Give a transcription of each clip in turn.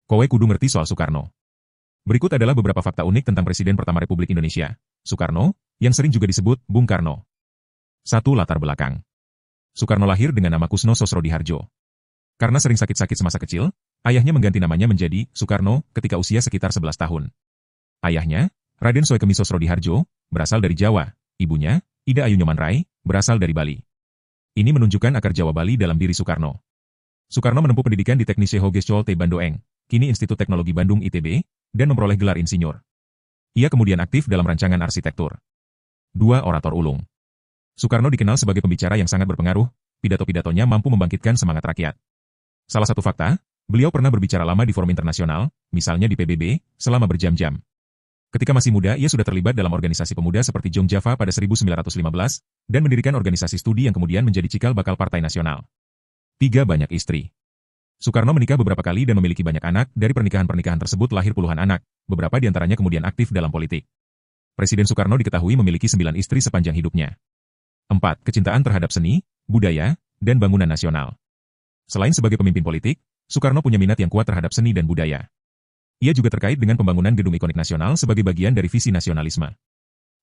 Kowe kudu ngerti soal Soekarno. Berikut adalah beberapa fakta unik tentang Presiden pertama Republik Indonesia, Soekarno, yang sering juga disebut Bung Karno. 1. Latar belakang. Soekarno lahir dengan nama Kusno Sosrodihardjo. Karena sering sakit-sakit semasa kecil, ayahnya mengganti namanya menjadi Soekarno ketika usia sekitar 11 tahun. Ayahnya, Raden Soekemi Sosrodihardjo, berasal dari Jawa, ibunya, Ida Ayu Nyomanrai, berasal dari Bali. Ini menunjukkan akar Jawa Bali dalam diri Soekarno. Soekarno menempuh pendidikan di Teknik Hogeschool Te Bandoeng, kini Institut Teknologi Bandung ITB, dan memperoleh gelar insinyur. Ia kemudian aktif dalam rancangan arsitektur. 2. Orator ulung. Soekarno dikenal sebagai pembicara yang sangat berpengaruh, pidato-pidatonya mampu membangkitkan semangat rakyat. Salah satu fakta, beliau pernah berbicara lama di forum internasional, misalnya di PBB, selama berjam-jam. Ketika masih muda, ia sudah terlibat dalam organisasi pemuda seperti Jong Java pada 1915, dan mendirikan organisasi studi yang kemudian menjadi cikal bakal Partai Nasional. 3. Banyak istri. Soekarno menikah beberapa kali dan memiliki banyak anak, dari pernikahan-pernikahan tersebut lahir puluhan anak, beberapa di antaranya kemudian aktif dalam politik. Presiden Soekarno diketahui memiliki 9 istri sepanjang hidupnya. 4. Kecintaan terhadap seni, budaya, dan bangunan nasional. Selain sebagai pemimpin politik, Soekarno punya minat yang kuat terhadap seni dan budaya. Ia juga terkait dengan pembangunan gedung ikonik nasional sebagai bagian dari visi nasionalisme.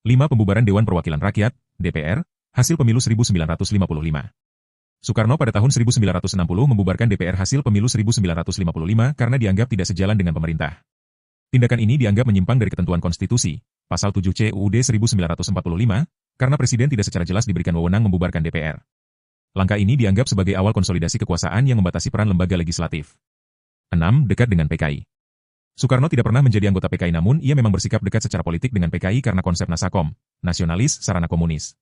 5. Pembubaran Dewan Perwakilan Rakyat, DPR, hasil pemilu 1955. Soekarno pada tahun 1960 membubarkan DPR hasil pemilu 1955 karena dianggap tidak sejalan dengan pemerintah. Tindakan ini dianggap menyimpang dari ketentuan konstitusi, pasal 7C UUD 1945, karena presiden tidak secara jelas diberikan wewenang membubarkan DPR. Langkah ini dianggap sebagai awal konsolidasi kekuasaan yang membatasi peran lembaga legislatif. 6. Dekat dengan PKI. Soekarno tidak pernah menjadi anggota PKI namun ia memang bersikap dekat secara politik dengan PKI karena konsep Nasakom, nasionalis sarana komunis.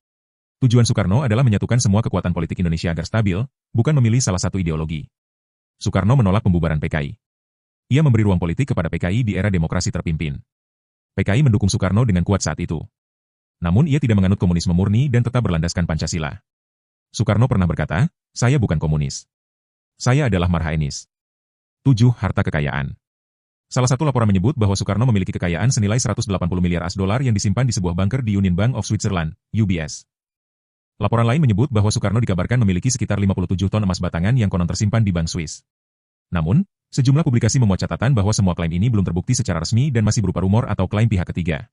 Tujuan Soekarno adalah menyatukan semua kekuatan politik Indonesia agar stabil, bukan memilih salah satu ideologi. Soekarno menolak pembubaran PKI. Ia memberi ruang politik kepada PKI di era demokrasi terpimpin. PKI mendukung Soekarno dengan kuat saat itu. Namun ia tidak menganut komunisme murni dan tetap berlandaskan Pancasila. Soekarno pernah berkata, "Saya bukan komunis. Saya adalah marhaenis." 7. Harta kekayaan. Salah satu laporan menyebut bahwa Soekarno memiliki kekayaan senilai 180 miliar AS dolar yang disimpan di sebuah bunker di Union Bank of Switzerland, UBS. Laporan lain menyebut bahwa Soekarno dikabarkan memiliki sekitar 57 ton emas batangan yang konon tersimpan di Bank Swiss. Namun, sejumlah publikasi memuat catatan bahwa semua klaim ini belum terbukti secara resmi dan masih berupa rumor atau klaim pihak ketiga.